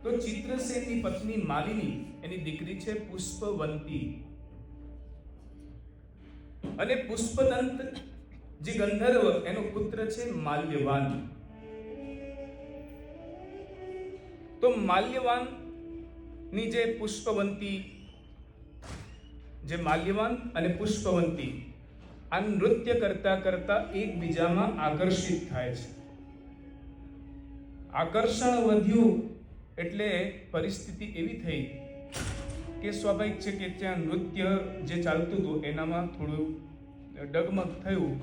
તો ચિત્રસેનની પત્ની માલિની એની દીકરી છે પુષ્પવંતી, અને પુષ્પદંત જે ગંધર્વ એનો પુત્ર છે માલ્યવાન. તો માલ્યવાન ની જે પુષ્પવંતી, જે માલ્યવાન અને પુષ્પવંતી આ નૃત્ય કરતા કરતા એકબીજામાં આકર્ષિત થાય છે. આકર્ષણ વધ્યું એટલે પરિસ્થિતિ એવી થઈ કે સ્વાભાવિક છે કે ત્યાં નૃત્ય જે ચાલતું હતું એનામાં થોડું ડગમગ થયું,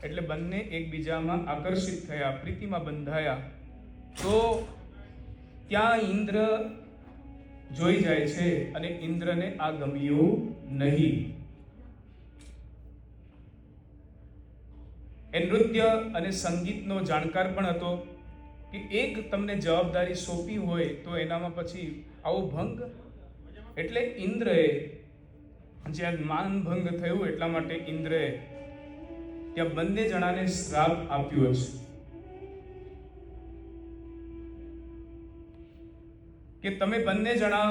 એટલે બંને એકબીજામાં આકર્ષિત થયા, પ્રીતિમાં બંધાયા. તો ત્યાં ઇન્દ્ર જોઈ જાય છે અને ઇન્દ્રને આ ગમ્યું નહીં. એ નૃત્ય અને સંગીતનો જાણકાર પણ હતો કે એક તમને જવાબદારી સોંપી હોય તો એનામાં પછી આવો ભંગ, એટલે ઇન્દ્રએ જ્યાં માનભંગ થયું એટલા માટે ઇન્દ્રએ ત્યાં બંને જણાને શ્રાપ આપ્યો છે કે તમે બંને જણા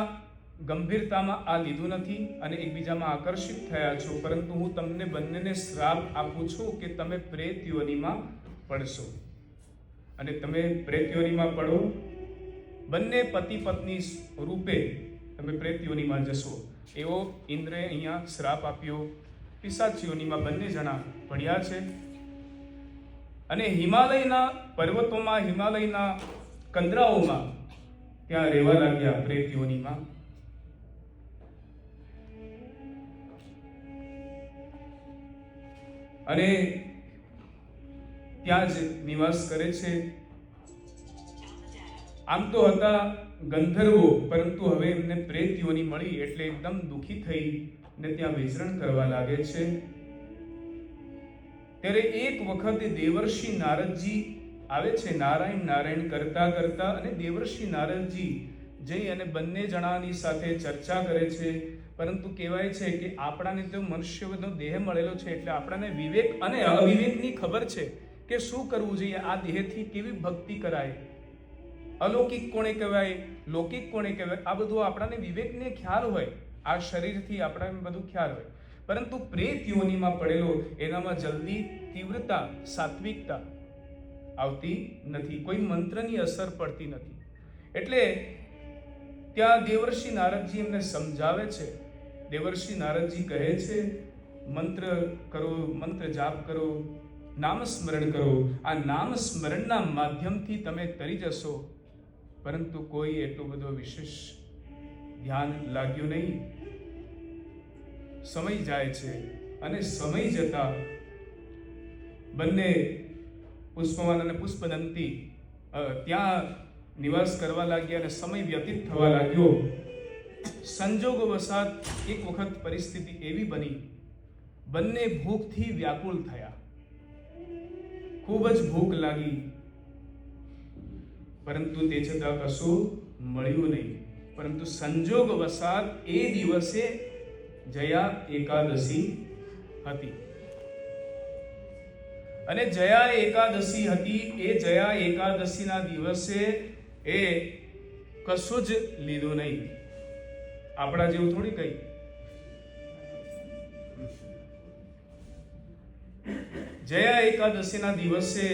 ગંભીરતામાં આ લીધું નથી અને એકબીજામાં આકર્ષિત થયા છો, પરંતુ હું તમને બંનેને શ્રાપ આપું છું કે તમે પ્રેત યોનિમાં પડશો. અને તમે પ્રેત યોનિમાં પડો, બંને પતિ પત્ની રૂપે તમે પ્રેત યોનિમાં જશો, એવો ઇન્દ્રએ અહીંયા શ્રાપ આપ્યો. પિશાચ યોનિમાં બંને જણા પડ્યા છે અને હિમાલયના પર્વતોમાં, હિમાલયના કંદરાઓમાં ત્યાં રહેવા લાગ્યા પ્રેત યોનિમાં. અને ત્યાં જ નિવાસ કરે છે. આમ તો હતા ગંધર્વો, પરંતુ હવે એમને પ્રેત યોનિ મળી એટલે એકદમ દુઃખી થઈ ને ત્યાં વિચરણ કરવા લાગે છે. ત્યારે એક વખત દેવર્ષિ નારદજી આવે છે, નારાયણ નારાયણ કરતા કરતા, અને દેવર્ષિ નારદજી જઈ અને બંને જણાની સાથે ચર્ચા કરે છે. પરંતુ કહેવાય છે કે આપણાને તો મનુષ્યનો દેહ મળેલો છે એટલે આપણાને વિવેક અને અવિવેકની ખબર છે કે શું કરવું જોઈએ, આ દેહથી કેવી ભક્તિ કરાય, અલૌકિક કોણે કહેવાય, લૌકિક કોણે કહેવાય, આ બધું આપણાને વિવેકને ખ્યાલ હોય, આ શરીરથી આપણાને બધું ખ્યાલ હોય. પરંતુ પ્રેત યોનિમાં પડેલો એનામાં જલ્દી તીવ્રતા, સાત્વિકતા આવતી નથી, કોઈ મંત્રની અસર પડતી નથી. એટલે ત્યાં દેવર્ષિ નારદજી એમને સમજાવે છે. દેવર્ષિ નારદજી કહે છે મંત્ર કરો, મંત્ર જાપ કરો, નામ સ્મરણ કરો. આ નામ સ્મરણના માધ્યમથી તમે તરી જશો, પરંતુ કોઈ એટલું બધો વિશેષ ધ્યાન લાગ્યું નહીં. સમય જાય છે અને સમય જતા બંને પુષ્પવાન અને પુષ્પદંતી ત્યાં નિવાસ કરવા લાગ્યા અને સમય વ્યતીત થવા લાગ્યો. સંજોગો વસાત એક વખત પરિસ્થિતિ એવી બની, બંને ભૂખથી વ્યાકુળ થયા, ખૂબ જ ભૂખ લાગી, પરંતુ તે છતાં કશું મળ્યું નહીં. પરંતુ સંજોગ વસાત એ દિવસે જયા એકાદશી હતી, અને જયા એકાદશી હતી. એ જયા એકાદશીના દિવસે એ કશું જ લીધું નહીં. આપણા જેવું થોડી કઈ, જયા એકાદશીના દિવસે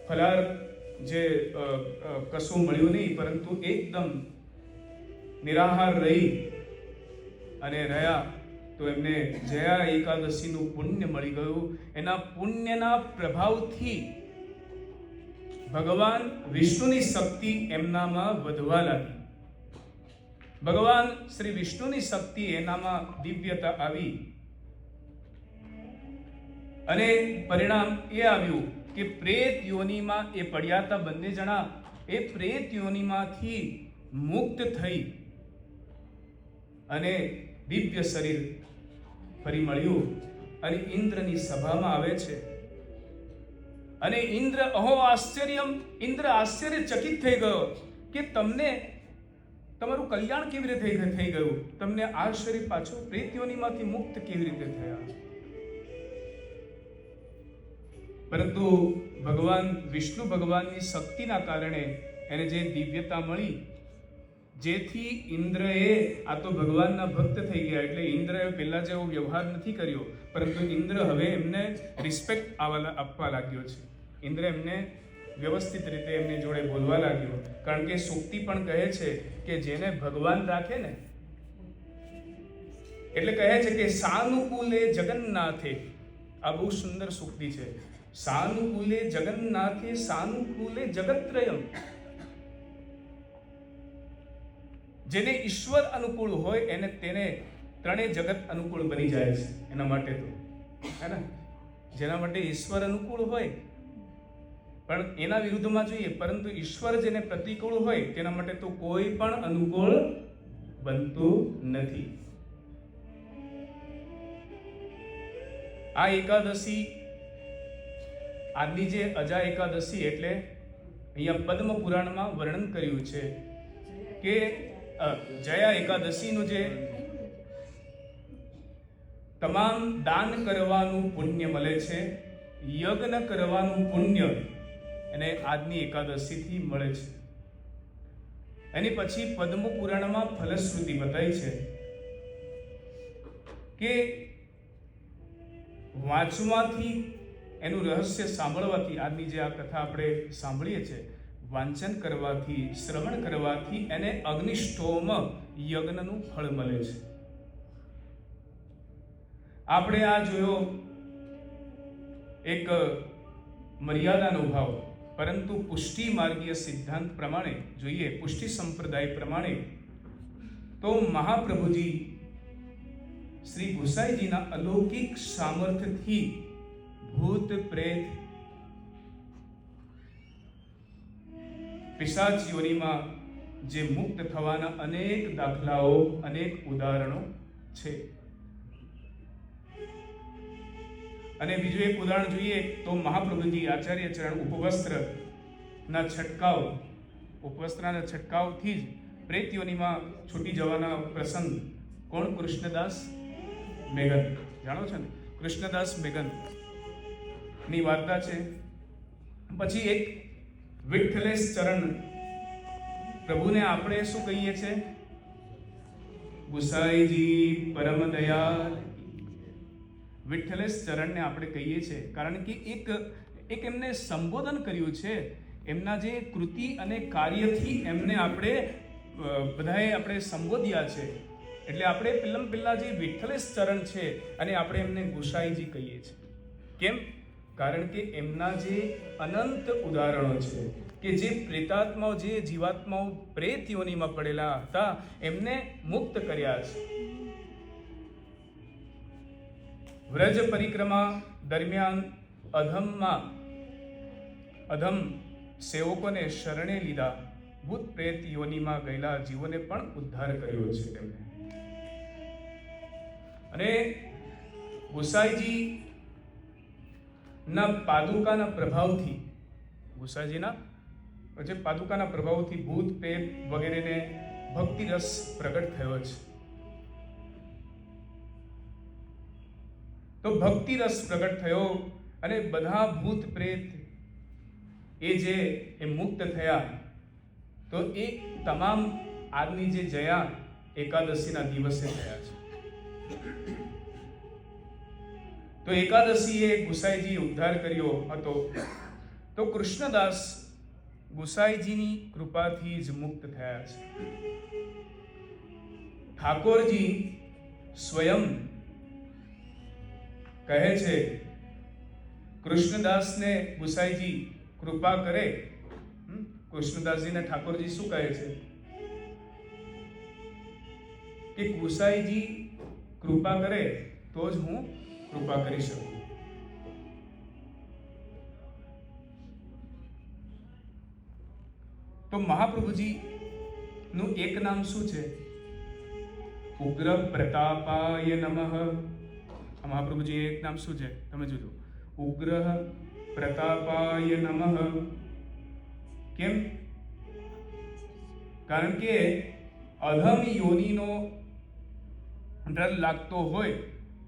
ફલાર જે કશું મળ્યું નહીં, પરંતુ એકદમ નિરાહાર રહી અને રહ્યા. તો એમને જયા એકાદશીનું પુણ્ય મળી ગયું. એના પુણ્યના પ્રભાવથી ભગવાન વિષ્ણુની શક્તિ એમનામાં વધવા લાગી. ભગવાન શ્રી વિષ્ણુની શક્તિ એનામાં દિવ્યતા આવી, અને પરિણામ એ આવ્યું કે પ્રેત યોનિમાં એ પડ્યા હતા બંને જણા, એ પ્રેત યોનિમાંથી મુક્ત થઈ અને દિવ્ય શરીર ફરી મળ્યું અને ઇન્દ્રની સભામાં આવે છે. અને ઇન્દ્ર ઇન્દ્ર આશ્ચર્યચકિત થઈ ગયો કે તમને તમારું કલ્યાણ કેવી રીતે થઈ ગયું, તમને આ શરીર પાછું પ્રેત યોનિમાંથી મુક્ત કેવી રીતે થયા. પરંતુ ભગવાન વિષ્ણુ ભગવાનની શક્તિના કારણે એને જે દિવ્યતા મળી, જેથી ઇન્દ્રએ આ તો ભગવાનના ભક્ત થઈ ગયા, એટલે ઇન્દ્રએ પહેલા જેવો વ્યવહાર નથી કર્યો, પરંતુ ઇન્દ્ર હવે એમને રિસ્પેક્ટ આપવા લાગ્યો છે. ઇન્દ્ર એમને વ્યવસ્થિત રીતે એમની જોડે બોલવા લાગ્યો, કારણ કે સૂક્તિ પણ કહે છે કે જેને ભગવાન રાખે ને, એટલે કહે છે કે સાનુકૂલે જગન્નાથે, આ બહુ સુંદર સૂક્તિ છે, સાનુકૂલે જગન્નાથે સાનુકૂલે જગત્રયમ. જેને ઈશ્વર અનુકૂળ હોય તેને ત્રણેય જગત અનુકૂળ બની જાય છે. એના માટે તો હે ને, જેના માટે ઈશ્વર અનુકૂળ હોય, પણ એના વિરુદ્ધમાં જોઈએ, પરંતુ ઈશ્વર જેને પ્રતિકૂળ હોય તેના માટે તો કોઈ પણ અનુકૂળ બનતું નથી. આ એકાદશી, આજની જે અજા એકાદશી, એટલે અહીંયા પદ્મ પુરાણમાં વર્ણન કર્યું છે કે જયા એકાદશીનું જે તમામ દાન કરવાનું પુણ્ય મળે છે, યજ્ઞ કરવાનું પુણ્ય એને આજની એકાદશીથી મળે છે. એની પછી પદ્મ પુરાણમાં ફલશ્રુતિ બતાવી છે કે વાંચવાથી, એનું રહસ્ય સાંભળવાથી, આજની જે આ કથા આપણે સાંભળીએ છીએ, વાંચન કરવાથી, શ્રવણ કરવાથી એને અગ્નિષ્ટોમ યજ્ઞનું ફળ મળે છે. આપણે આ જોયો એક મર્યાદાનો ભાવ, પરંતુ પુષ્ટિ માર્ગીય સિદ્ધાંત પ્રમાણે જોઈએ, પુષ્ટિ સંપ્રદાય પ્રમાણે તો મહાપ્રભુજી શ્રી ગુસાઈજીના અલૌકિક સામર્થ્યથી ભૂત પ્રેત પિશાચ યોનિમાં જે મુક્ત થવાના અનેક દાખલાઓ, અનેક ઉદાહરણો છે. અને બીજું એક ઉદાહરણ જોઈએ તો મહાપ્રભુજી આચાર્ય ચરણ ઉપવસ્ત્રના છંટકાવથી જ પ્રેત યોનિમાં છૂટી જવાના પ્રસંગ, કોણ? કૃષ્ણદાસ મેઘન, જાણો છો ને, કૃષ્ણદાસ મેઘન ની વાર્તા છે. પછી એક વિઠ્ઠલેશ ચરણ, પ્રભુને આપણે શું કહીએ છીએ? ગુસાઈજી પરમ દયાલ. વિઠ્ઠલેશ ચરણને આપણે કહીએ છીએ કારણ કે એક એમને સંબોધન કર્યું છે, એમના જે કૃતિ અને કાર્યથી એમને આપણે બધાએ આપણે સંબોધ્યા છે. એટલે આપણે પહેલા જે વિઠ્ઠલેશ ચરણ છે અને આપણે એમને ગુસાઈજી કહીએ છીએ. કેમ? કારણ કે એમના જે અનંત ઉદાહરણો છે કે જે પ્રેતાત્માઓ, જે જીવાત્માઓ પ્રેત યોનિમાં પડેલા હતા, એમને મુક્ત કર્યા છે. વ્રજ પરિક્રમા દરમિયાન અધમ સેવકોને શરણે લીધા, ભૂત પ્રેત યોનિમાં ગયેલા જીવોને પણ ઉદ્ધાર કર્યો છે તેમણે. અને ગુસાઈજી ના પાદુકાના પ્રભાવથી, ગુસાઈજીના જે પાદુકાના પ્રભાવથી ભૂત પ્રેત વગેરેને ભક્તિ રસ પ્રગટ થયો છે. તો ભક્તિ રસ પ્રગટ થયો અને બધા ભૂત પ્રેત એ મુક્ત થયા. તો એ તમામ આજની જે જયા એકાદશીના દિવસે થયા છે. તો એકાદશીએ ગુસાઈજી ઉદ્ધાર કર્યો હતો. તો કૃષ્ણદાસ ગુસાઈજીની કૃપાથી જ મુક્ત થયા છે. ઠાકોરજી સ્વયં કહે છે, કૃષ્ણદાસને ગુસાઈજી કૃપા કરે. કૃષ્ણદાસજીને ઠાકોરજી શું કહે છે કે ગુસાઈજી કૃપા કરે તો જ હું કૃપા કરી શકું. તો મહાપ્રભુજી નું એક નામ શું છે? ઉગ્ર પ્રતાપાય નમઃ. મહાપ્રભુજી એક નામ શું છે? તમે જોજો, ઉગ્ર પ્રતાપાય નમઃ. કેમ? કારણ કે અધમ યોનિનો ડર લાગતો હોય,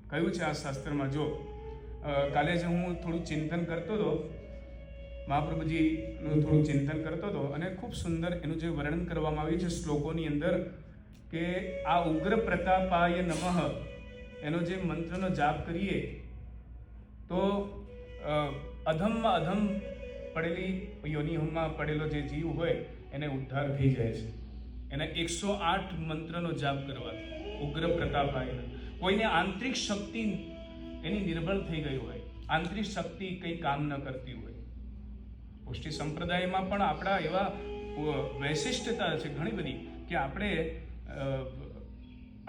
કહ્યું છે આ શાસ્ત્રમાં. જો કાલે જ હું થોડું ચિંતન કરતો હતો મહાપ્રભુજીનું થોડું ચિંતન કરતો હતો અને ખૂબ સુંદર એનું જે વર્ણન કરવામાં આવ્યું છે શ્લોકોની અંદર કે આ ઉગ્ર પ્રતાપાય નમઃ એનો જે મંત્રનો જાપ કરીએ તો અધમમાં અધમ પડેલી યોનિમાં પડેલો જે જીવ હોય એને ઉદ્ધાર થઈ જાય છે. એને 108 મંત્રનો જાપ કરવાથી ઉગ્ર પ્રતાપાય. કોઈને આંતરિક શક્તિ એની નિર્બળ થઈ ગઈ હોય, આંતરિક શક્તિ કંઈ કામ ન કરતી હોય. પુષ્ટિ સંપ્રદાયમાં પણ આપણા એવા વૈશિષ્ટતા છે ઘણી બધી કે આપણે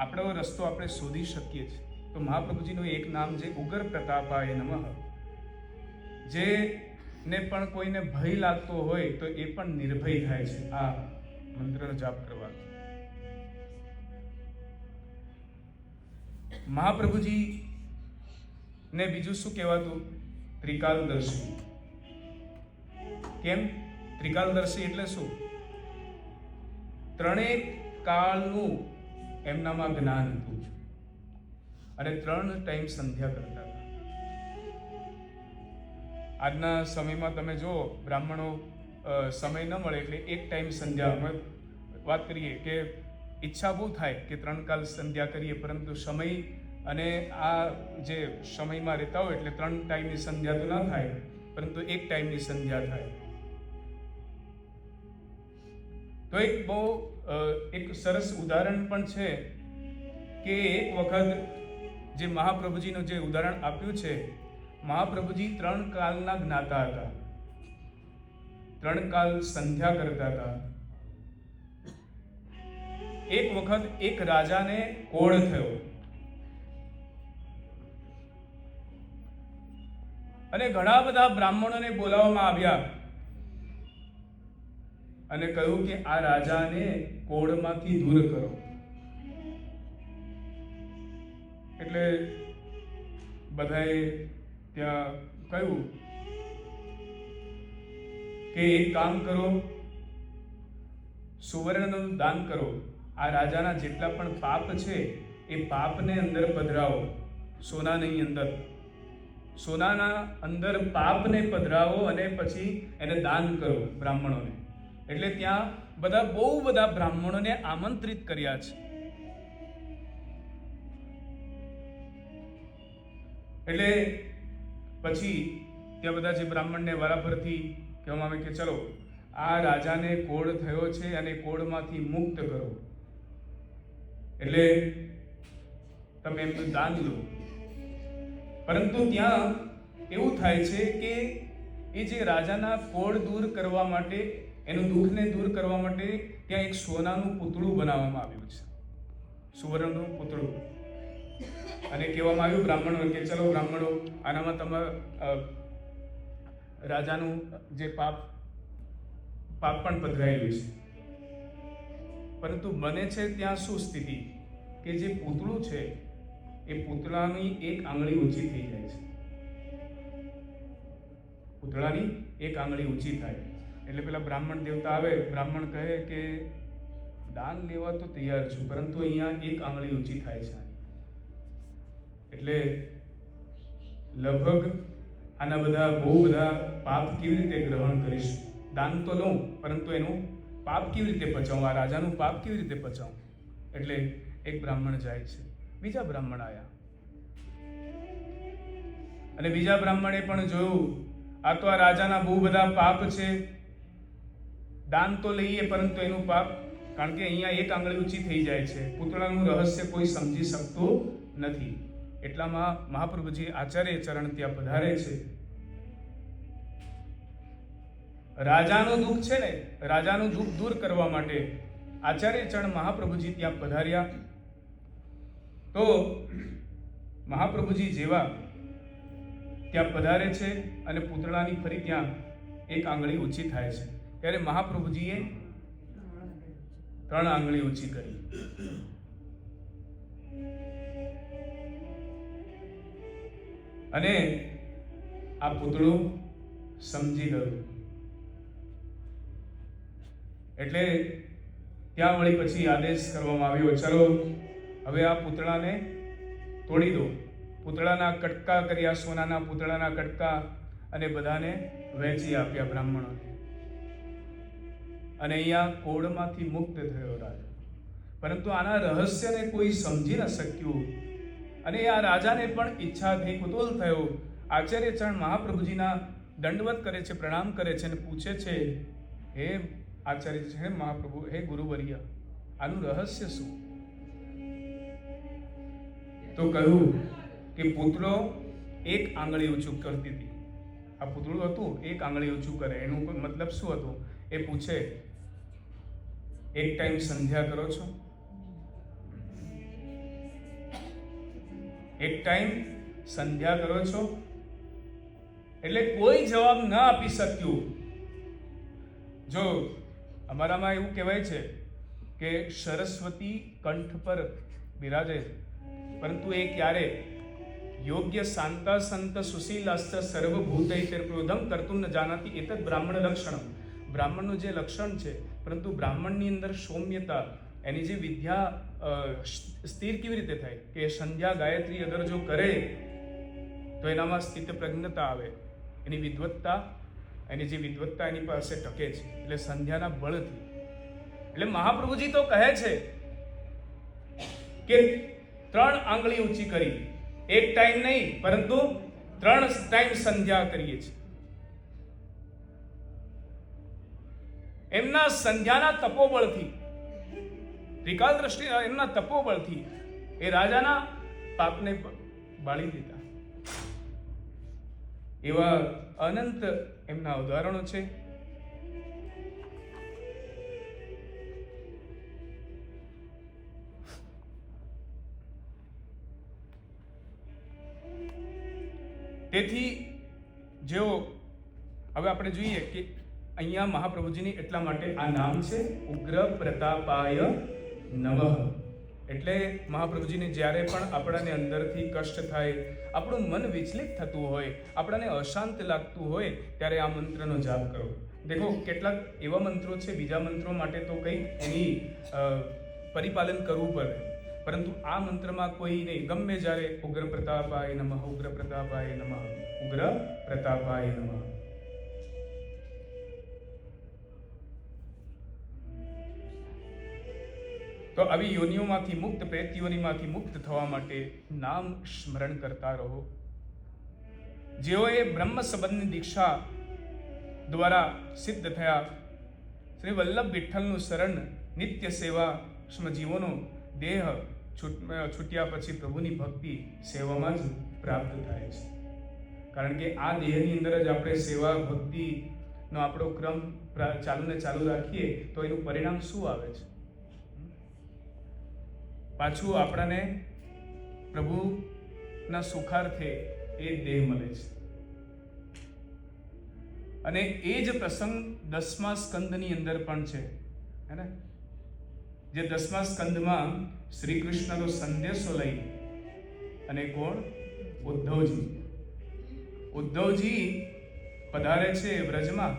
આપણો રસ્તો આપણે શોધી શકીએ છીએ. તો મહાપ્રભુજીનું એક નામ છે ઉગ્ર પ્રતાપાય નમઃ. જે ને પણ કોઈને ભય લાગતો હોય તો એ પણ નિર્ભય થાય છે આ મંત્રનો જાપ કરવાથી. મહાપ્રભુજી ને બીજું શું કહેવાતું? ત્રિકાલદર્શી. કેમ ત્રિકાલદર્શી એટલે શું? ત્રણેય કાળનું એમનામાં જ્ઞાન હતું અને 3 ટાઈમ સંધ્યા કરતા હતા. આજના સમયમાં તમે જો બ્રાહ્મણો સમય ન મળે એટલે 1 ટાઈમ સંધ્યા વાત કરીએ કે ઈચ્છા બહુ થાય કે 3 કાલ સંધ્યા કરીએ, પરંતુ સમય અને આ જે સમયમાં રહેતા હોય એટલે 3 ટાઈમની સંધ્યા તો ના થાય, પરંતુ 1 ટાઈમની સંધ્યા થાય. તો એક સરસ ઉદાહરણ પણ છે કે એક વખત જે મહાપ્રભુજીનું જે ઉદાહરણ આપ્યું છે, મહાપ્રભુજી 3 કાલના જ્ઞાતા હતા, 3 કાલ સંધ્યા કરતા હતા. એક વખત એક રાજાને કોઢ થયો અને ઘણા બધા બ્રાહ્મણોને બોલાવવામાં આવ્યા અને કહ્યું કે આ રાજાને કોઢમાંથી દૂર કરો. એટલે બધાએ ત્યાં કહ્યું કે એક કામ કરો, સુવર્ણનું દાન કરો. આ રાજાના જેટલા પણ પાપ છે એ પાપને અંદર પધરાવો. સોનાની અંદર, સોનાના અંદર પાપને પધરાવો અને પછી એને દાન કરો બ્રાહ્મણોને. એટલે ત્યાં બહુ બધા બ્રાહ્મણોને આમંત્રિત કર્યા છે. એટલે પછી ત્યાં બધા જે બ્રાહ્મણને વારાફરતી કહેવામાં આવે કે ચલો આ રાજાને કોઢ થયો છે અને કોઢમાંથી મુક્ત કરો, એટલે તમે એમનું દાન લો. પરંતુ ત્યાં એવું થાય છે કે એ જે રાજાના કોઢ દૂર કરવા માટે, એનું દુઃખને દૂર કરવા માટે ત્યાં એક સોનાનું પૂતળું બનાવવામાં આવ્યું છે, સુવર્ણનું પૂતળું. અને કહેવામાં આવ્યું બ્રાહ્મણો કે ચલો બ્રાહ્મણો આનામાં તમારા રાજાનું જે પાપ પણ પધરાયેલું છે. પરંતુ બને છે ત્યાં શું સ્થિતિ કે જે પૂતળું છે એ પૂતળાની 1 આંગળી ઊંચી થઈ જાય છે. પૂતળાની 1 આંગળી ઊંચી થાય એટલે પેલા બ્રાહ્મણ દેવતા આવે, બ્રાહ્મણ કહે કે દાન લેવા તો તૈયાર છું, પરંતુ અહીંયા 1 આંગળી ઊંચી થાય છે. એટલે લગભગ આના બહુ બધા પાપ કેવી રીતે ગ્રહણ કરીશ? દાન તો લઉં, પરંતુ એનું પાપ કેવી રીતે પચાવું? આ રાજાનું પાપ કેવી રીતે પચાવું? એટલે એક બ્રાહ્મણ જાય છે, બીજા બ્રાહ્મણ આવ્યા અને બીજા બ્રાહ્મણે પણ જોયું આ તો આ રાજાના બહુ બધા પાપ છે, દાન તો લઈએ પરંતુ એનું પાપ, કારણ કે અહીંયા 1 આંગળી ઊંચી થઈ જાય છે. પૂતળાનું રહસ્ય કોઈ સમજી શકતું નથી. એટલામાં મહાપ્રભુજી આચાર્ય ચરણ ત્યાં પધારે છે. રાજાનું દુઃખ છે ને, રાજાનું દુઃખ દૂર કરવા માટે આચાર્ય ચરણ મહાપ્રભુજી ત્યાં પધાર્યા. તો મહાપ્રભુજી જેવા ત્યાં પધારે છે અને પૂતળાની ફરી ત્યાં 1 આંગળી ઊંચી થાય છે, ત્યારે મહાપ્રભુજીએ 3 આંગળી ઊંચી કરી. અને આ પૂતળું સમજી ગયું. એટલે ત્યાં વળી પછી આદેશ કરવામાં આવ્યો, ચલો હવે આ પૂતળાને તોડી દો. પૂતળાના કટકા કર્યા, સોનાના પૂતળાના કટકા, અને બધાને વહેંચી આપ્યા બ્રાહ્મણોને. અને અહીંયા કોળમાંથી મુક્ત થયો રાજા. પરંતુ આના રહસ્યને કોઈ સમજી ન શક્યું અને આ રાજાને પણ ઈચ્છા થઈ, કુતૂહલ થયો. આચાર્યચરણ મહાપ્રભુજીના દંડવત કરે છે, પ્રણામ કરે છે અને પૂછે છે, હે આચાર્ય, હે મહાપ્રભુ, હે ગુરુવર્ય, આનું રહસ્ય શું? તો કહ્યું કે પૂતળો એક આંગળી ઊંચું કરતી હતી. આ પૂતળું હતું, એક આંગળી ઊંચું કરે. એનું મતલબ શું હતું? એ પૂછે, એક ટાઈમ સંધ્યા કરો છો? એક ટાઈમ સંધ્યા કરો છો? એટલે કોઈ જવાબ ન આપી શક્યું. જો અમારામાં એવું કહેવાય છે કે સરસ્વતી કંઠ પર બિરાજે, પરંતુ એ ક્યારે? યોગ્ય શાંતા સંત સુશીલાસ્ત સર્વભૂતૈર્પ્રોધમ કર્તુમ ન જાનાતિ એતદ બ્રાહ્મણ લક્ષણમ. બ્રાહ્મણનું જે લક્ષણ છે, પરંતુ બ્રાહ્મણની અંદર સૌમ્યતા, એની જે વિદ્યા સ્થિર કેવી રીતે થાય કે સંધ્યા ગાયત્રી અગર જો કરે તો એનામાં સ્થિત પ્રજ્ઞતા આવે, એની વિદ્વત્તા, એની જે વિદ્વત્તા એની પાસે ટકે છે, એટલે સંધ્યાના બળથી. એટલે મહાપ્રભુજી તો કહે છે કે 3 આંગળી ઊંચી કરી, એક ટાઈમ નહીં પરંતુ 3 ટાઈમ સંધ્યા કરીએ છીએ. એમના સંધ્યાના તપોબળથી, ત્રિકાલ દ્રષ્ટિ એમના તપોબળથી એ રાજાના પાપને બાળી દીધા. એવા અનંત એમના ઉદાહરણો છે. તેથી જેઓ હવે આપણે જોઈએ કે અહીંયા મહાપ્રભુજીની એટલા માટે આ નામ છે ઉગ્ર પ્રતાપાય નમઃ. એટલે મહાપ્રભુજીને જ્યારે પણ આપણને અંદરથી કષ્ટ થાય, આપણું મન વિચલિત થતું હોય, આપણને અશાંત લાગતું હોય, ત્યારે આ મંત્રનો જાપ કરો. દેખો કેટલાક એવા મંત્રો છે, બીજા મંત્રો માટે તો કંઈક એની પરિપાલન કરવું પડે, પરંતુ આ મંત્રમાં કોઈ નહીં. ગમે જ્યારે ઉગ્ર પ્રતાપાય નમઃ, ઉગ્ર પ્રતાપાય નમઃ, ઉગ્ર પ્રતાપાય નમઃ. તો આવી યોનિઓમાંથી મુક્ત, પ્રેત યોનિમાંથી મુક્ત થવા માટે નામ સ્મરણ કરતા રહો. જેઓએ બ્રહ્મ સંબંધની દીક્ષા દ્વારા સિદ્ધ થયા, શ્રી વલ્લભ વિઠ્ઠલનું શરણ, નિત્ય સેવા, જીવોનો દેહ છૂટ્યા પછી પ્રભુની ભક્તિ સેવામાં જ પ્રાપ્ત થાય છે. કારણ કે આ દેહની અંદર જ આપણે સેવા ભક્તિનો આપણો ક્રમ ચાલુ રાખીએ તો એનું પરિણામ શું આવે છે? પાછું આપણને પ્રભુના સુખાર્થે એ દેહ મળે છે. અને એ જ પ્રસંગ 10મા સ્કંદની અંદર પણ છે, હે ને? જે 10મા સ્કંદમાં શ્રી કૃષ્ણનો સંદેશો લઈ અને કોણ? ઉદ્ધવજી પધારે છે વ્રજમાં.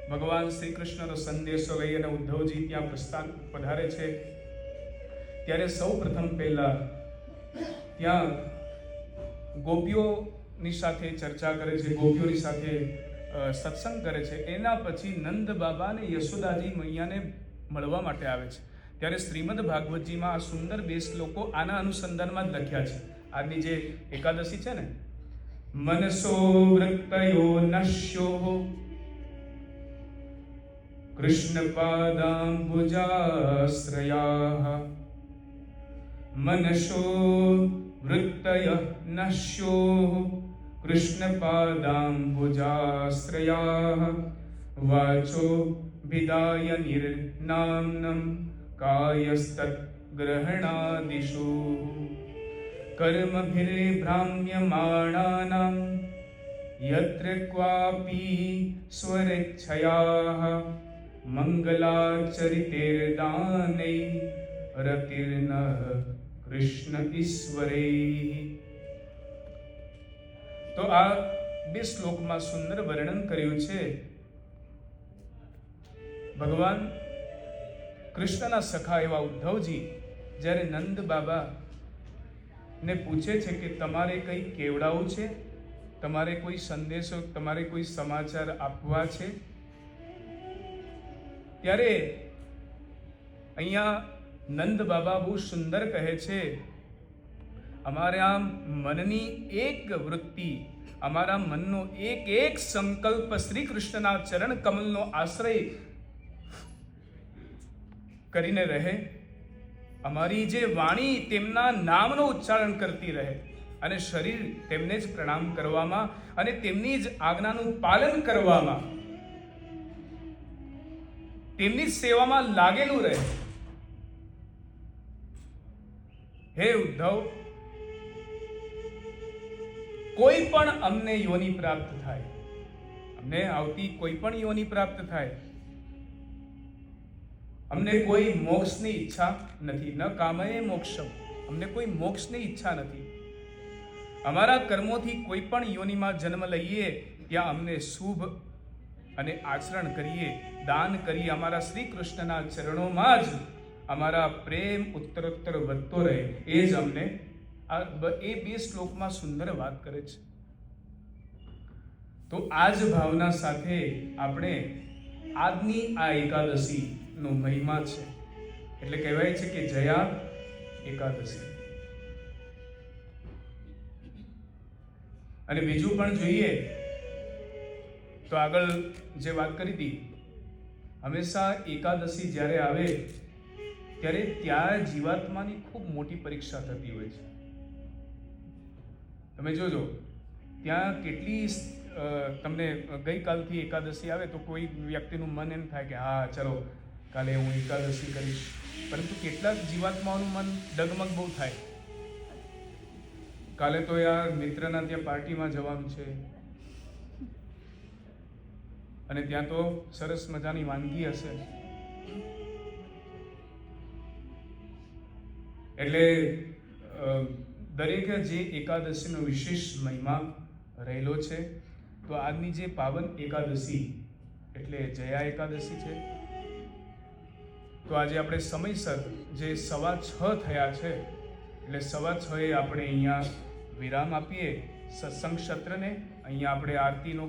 ભગવાન શ્રી કૃષ્ણનો સંદેશો લઈ અને ઉદ્ધવજી ત્યાં પ્રસ્થાન પધારે છે. ત્યારે સૌ પ્રથમ પહેલા ત્યાં ગોપીઓની સાથે ચર્ચા કરે છે, ગોપીઓની સાથે સત્સંગ કરે છે. એના પછી નંદ બાબા અને યશોદાજી મૈયાને મળવા માટે આવે છે. ત્યારે શ્રીમદ ભાગવતજીમાં આ સુંદર 2 શ્લોકો આના અનુસંધાનમાં જ લખ્યા છે. આજની જે એકાદશી છે ને, મનસો વૃત્તયો નશ્યો કૃષ્ણ પાદાંબુજાશ્રયાઃ, મનસો વૃત્તય નશ્યો કૃષ્ણ પાદાંબુજાશ્રયાઃ, વાચો વિદાય નિર્નામ્નમ કાયસ્તત ગ્રહણાદિષુ, કર્મભિર્ભ્રામ્યમાણાનાં યત્ર ક્વાપી સ્વરેચ્છયાઃ, મંગલાચરિતેર્દાનૈ રતિર્ન કૃષ્ણ ઈશ્વરૈ. તો આ 2 શ્લોકમાં સુંદર વર્ણન કર્યું છે. ભગવાન કૃષ્ણના સખા એવા ઉદ્ધવજી જ્યારે નંદ બાબા ને પૂછે છે કે તમારે કંઈ કેવડાવું છે, તમારે કોઈ સંદેશો, તમારે કોઈ સમાચાર આપવા છે, ત્યારે અહીંયા નંદ બાબા બહુ સુંદર કહે છે, અમારા મનની એક વૃત્તિ, અમારા મનનો એક સંકલ્પ શ્રી કૃષ્ણના ચરણ કમલનો આશ્રય કરીને રહે, અમારી જે વાણી તેમના નામનો ઉચ્ચારણ કરતી રહે અને શરીર તેમને જ પ્રણામ કરવામાં અને તેમની જ આજ્ઞાનું પાલન કરવામાં, તેમની જ સેવામાં લાગેલું રહે. હે ઉદ્ધવ, કોઈ પણ અમને યોનિ પ્રાપ્ત થાય, અમને આવતી કોઈ પણ યોનિ પ્રાપ્ત થાય, અમને કોઈ મોક્ષની ઈચ્છા નથી. ન કામયે મોક્ષમ, અમને કોઈ મોક્ષની ઈચ્છા નથી. અમારા કર્મોથી કોઈ પણ યોનિમાં જન્મ લઈએ ત્યાં અમને શુભ અને આચરણ કરીએ, દાન કરીએ, અમારા શ્રી કૃષ્ણના ચરણોમાં જ અમારા પ્રેમ ઉત્તરોત્તર વધતો રહે. એ જ અમને એ 2 શ્લોકમાં સુંદર વાત કરે છે. તો આ જ ભાવના સાથે આપણે આજની આ એકાદશીનો મહિમા છે, એટલે કહેવાય છે કે જયા એકાદશી. અને બીજું પણ જોઈએ તો આગળ જે વાત કરી હતી, હંમેશા એકાદશી જ્યારે આવે ત્યારે ત્યાં જીવાત્માની ખૂબ મોટી પરીક્ષા થતી હોય છે. તમે જોજો ત્યાં કેટલી તમને ગઈકાલથી એકાદશી આવે તો કોઈ વ્યક્તિનું મન એમ થાય કે હા ચલો કાલે હું એકાદશી કરીશ, પરંતુ કેટલાક જીવાત્માઓનું મન ડગમગ બહુ થાય, કાલે તો યાર મિત્રના ત્યાં પાર્ટીમાં જવાનું છે અને ત્યાં તો સરસ મજાની વાનગી હશે, એટલે દરેક જે એકાદશીનો વિશેષ મહિમા રહેલો છે. તો આજની જે પાવન એકાદશી એટલે જયા એકાદશી છે. તો આજે આપણે સમયસર જે 6:15 થયા છે, એટલે 6:15 આપણે અહીંયા વિરામ આપીએ સત્સંગ સત્રને. અહીંયા આપણે આરતીનો